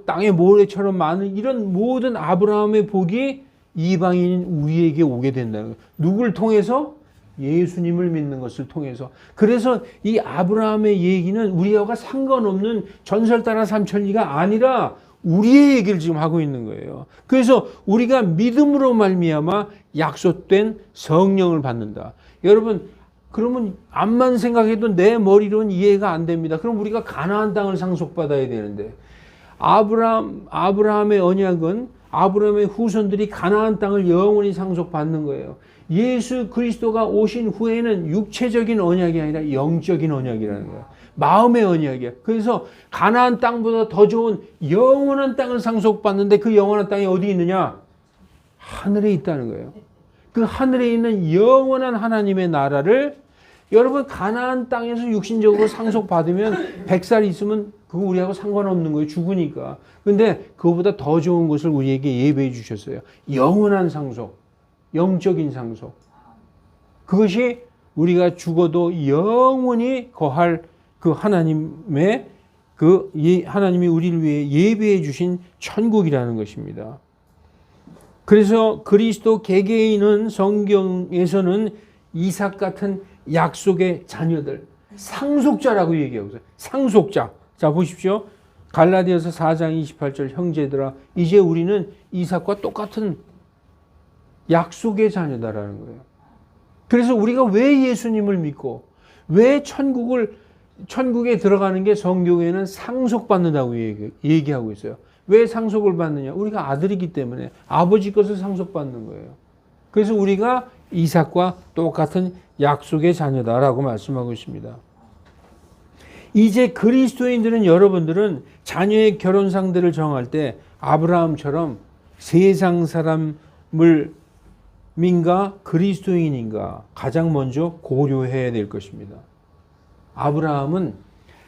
땅의 모래처럼 많은 이런 모든 아브라함의 복이 이방인 우리에게 오게 된다는 거예요. 누굴 통해서? 예수님을 믿는 것을 통해서. 그래서 이 아브라함의 얘기는 우리와 상관없는 전설 따라 삼천리가 아니라 우리의 얘기를 지금 하고 있는 거예요. 그래서 우리가 믿음으로 말미암아 약속된 성령을 받는다. 여러분 그러면 암만 생각해도 내 머리로는 이해가 안 됩니다. 그럼 우리가 가나안 땅을 상속받아야 되는데 아브라함의 언약은 아브라함의 후손들이 가나안 땅을 영원히 상속받는 거예요. 예수 그리스도가 오신 후에는 육체적인 언약이 아니라 영적인 언약이라는 거예요. 마음의 언약이야. 그래서 가나안 땅보다 더 좋은 영원한 땅을 상속받는데 그 영원한 땅이 어디 있느냐? 하늘에 있다는 거예요. 그 하늘에 있는 영원한 하나님의 나라를 여러분 가나안 땅에서 육신적으로 상속받으면 100살 있으면 그거 우리하고 상관없는 거예요. 죽으니까. 근데 그거보다 더 좋은 것을 우리에게 예배해 주셨어요. 영원한 상속, 영적인 상속. 그것이 우리가 죽어도 영원히 거할 그 하나님의 하나님이 우리를 위해 예배해 주신 천국이라는 것입니다. 그래서 그리스도 개개인은 성경에서는 이삭 같은 약속의 자녀들, 상속자라고 얘기하고 있어요. 상속자. 자, 보십시오. 갈라디아서 4장 28절 형제들아 이제 우리는 이삭과 똑같은 약속의 자녀다라는 거예요. 그래서 우리가 왜 예수님을 믿고 왜 천국에 들어가는 게 성경에는 상속받는다고 얘기하고 있어요. 왜 상속을 받느냐? 우리가 아들이기 때문에 아버지 것을 상속받는 거예요. 그래서 우리가 이삭과 똑같은 약속의 자녀다라고 말씀하고 있습니다. 이제 그리스도인들은 여러분들은 자녀의 결혼 상대를 정할 때 아브라함처럼 세상 사람을 민가 그리스도인인가 가장 먼저 고려해야 될 것입니다. 아브라함은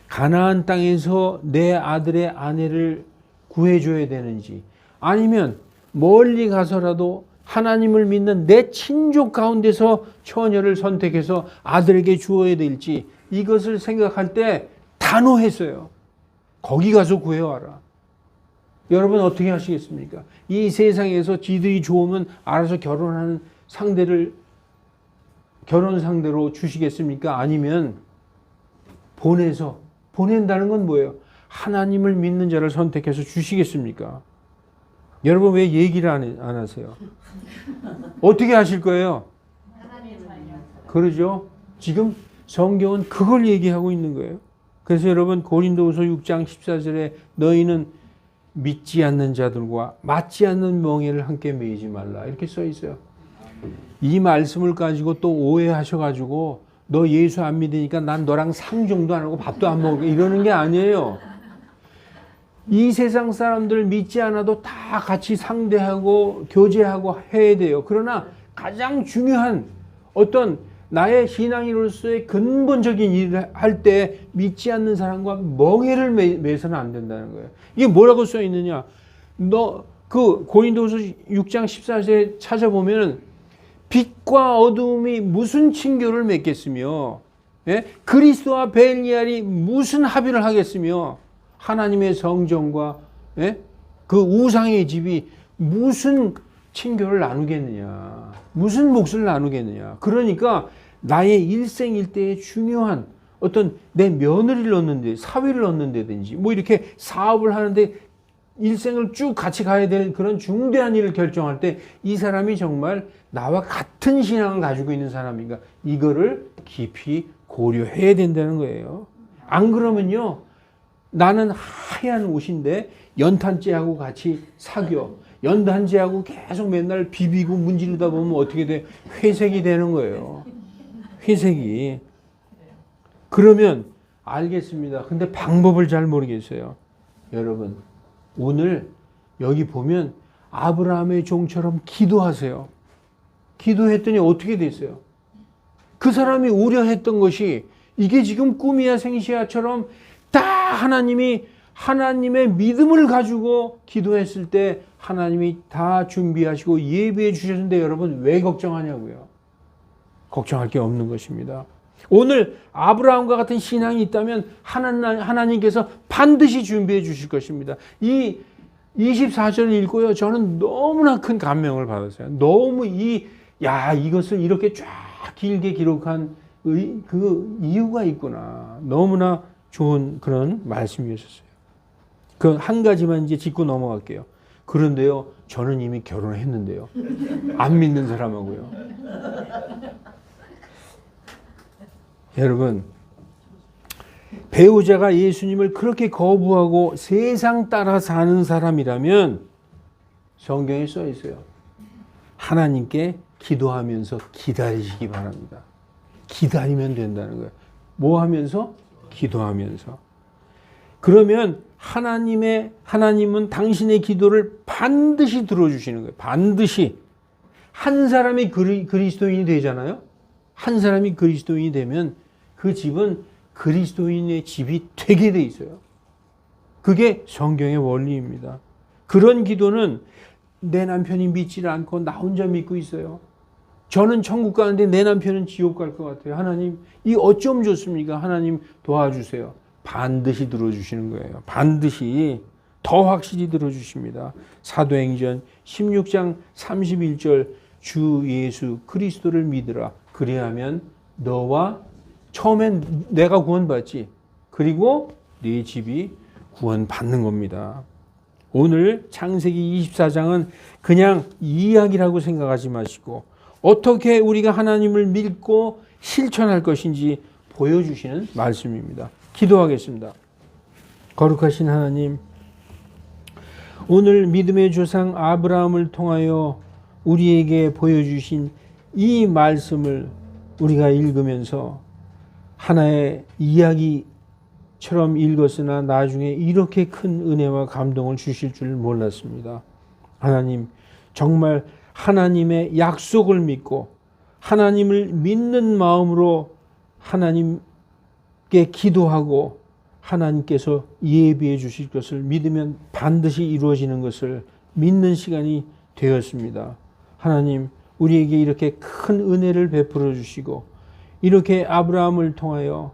가나안 땅에서 내 아들의 아내를 구해줘야 되는지 아니면 멀리 가서라도 하나님을 믿는 내 친족 가운데서 처녀를 선택해서 아들에게 주어야 될지 이것을 생각할 때 단호했어요. 거기 가서 구해와라. 여러분 어떻게 하시겠습니까? 이 세상에서 지들이 좋으면 알아서 결혼하는 상대를 결혼 상대로 주시겠습니까? 아니면 보낸다는 건 뭐예요? 하나님을 믿는 자를 선택해서 주시겠습니까? 여러분 왜 얘기를 안 하세요? 어떻게 하실 거예요? 그러죠? 지금 성경은 그걸 얘기하고 있는 거예요. 그래서 여러분 고린도후서 6장 14절에 너희는 믿지 않는 자들과 맞지 않는 멍에를 함께 매이지 말라 이렇게 써 있어요. 이 말씀을 가지고 또 오해하셔가지고 너 예수 안 믿으니까 난 너랑 상종도 안 하고 밥도 안 먹고 이러는 게 아니에요. 이 세상 사람들 믿지 않아도 다 같이 상대하고 교제하고 해야 돼요. 그러나 가장 중요한 어떤 나의 신앙인으로서의 근본적인 일을 할 때 믿지 않는 사람과 멍해를 매서는 안 된다는 거예요. 이게 뭐라고 써 있느냐? 너 그 고린도후서 6장 14절에 찾아보면 빛과 어둠이 무슨 친교를 맺겠으며 그리스도와 벨리알이 무슨 합의를 하겠으며 하나님의 성전과 그 우상의 집이 무슨 친교를 나누겠느냐. 무슨 몫을 나누겠느냐. 그러니까 나의 일생일대에 중요한 어떤 내 며느리를 얻는데, 사위를 얻는다든지, 뭐 이렇게 사업을 하는데 일생을 쭉 같이 가야 될 그런 중대한 일을 결정할 때 이 사람이 정말 나와 같은 신앙을 가지고 있는 사람인가, 이거를 깊이 고려해야 된다는 거예요. 안 그러면요, 나는 하얀 옷인데 연탄재하고 같이 사귀어. 연탄재하고 계속 맨날 비비고 문지르다 보면 어떻게 돼? 회색이 되는 거예요. 회색이. 그러면 알겠습니다. 근데 방법을 잘 모르겠어요. 여러분, 오늘 여기 보면 아브라함의 종처럼 기도하세요. 기도했더니 어떻게 됐어요? 그 사람이 우려했던 것이 이게 지금 꿈이야 생시야처럼 다 하나님의 믿음을 가지고 기도했을 때 하나님이 다 준비하시고 예비해 주셨는데 여러분 왜 걱정하냐고요? 걱정할 게 없는 것입니다. 오늘 아브라함과 같은 신앙이 있다면 하나님께서 반드시 준비해 주실 것입니다. 이 24절을 읽고요, 저는 너무나 큰 감명을 받았어요. 너무 이것을 이렇게 쫙 길게 기록한 그 이유가 있구나. 너무나 좋은 그런 말씀이었어요. 그 한 가지만 이제 짚고 넘어갈게요. 그런데요, 저는 이미 결혼했는데요. 안 믿는 사람하고요. 여러분, 배우자가 예수님을 그렇게 거부하고 세상 따라 사는 사람이라면 성경에 써 있어요. 하나님께 기도하면서 기다리시기 바랍니다. 기다리면 된다는 거예요. 뭐 하면서? 기도하면서. 그러면 하나님은 당신의 기도를 반드시 들어주시는 거예요. 반드시. 한 사람이 그리스도인이 되잖아요. 한 사람이 그리스도인이 되면 그 집은 그리스도인의 집이 되게 돼 있어요. 그게 성경의 원리입니다. 그런 기도는 내 남편이 믿지를 않고 나 혼자 믿고 있어요. 저는 천국 가는데 내 남편은 지옥 갈 것 같아요. 하나님, 이 어쩜 좋습니까? 하나님 도와주세요. 반드시 들어주시는 거예요. 반드시 더 확실히 들어주십니다. 사도행전 16장 31절 주 예수 그리스도를 믿으라. 그리하면 너와 처음엔 내가 구원받지. 그리고 네 집이 구원받는 겁니다. 오늘 창세기 24장은 그냥 이야기라고 생각하지 마시고 어떻게 우리가 하나님을 믿고 실천할 것인지 보여주시는 말씀입니다. 기도하겠습니다. 거룩하신 하나님, 오늘 믿음의 조상 아브라함을 통하여 우리에게 보여주신 이 말씀을 우리가 읽으면서 하나의 이야기처럼 읽었으나 나중에 이렇게 큰 은혜와 감동을 주실 줄 몰랐습니다. 하나님, 정말 하나님의 약속을 믿고 하나님을 믿는 마음으로 하나님께 기도하고 하나님께서 예비해 주실 것을 믿으면 반드시 이루어지는 것을 믿는 시간이 되었습니다. 하나님, 우리에게 이렇게 큰 은혜를 베풀어 주시고 이렇게 아브라함을 통하여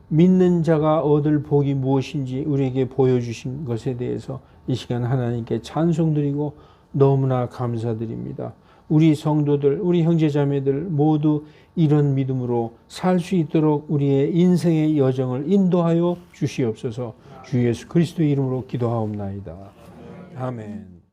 믿는 자가 얻을 복이 무엇인지 우리에게 보여주신 것에 대해서 이 시간 하나님께 찬송드리고 너무나 감사드립니다. 우리 성도들, 우리 형제자매들 모두 이런 믿음으로 살 수 있도록 우리의 인생의 여정을 인도하여 주시옵소서. 주 예수 그리스도의 이름으로 기도하옵나이다. 아멘.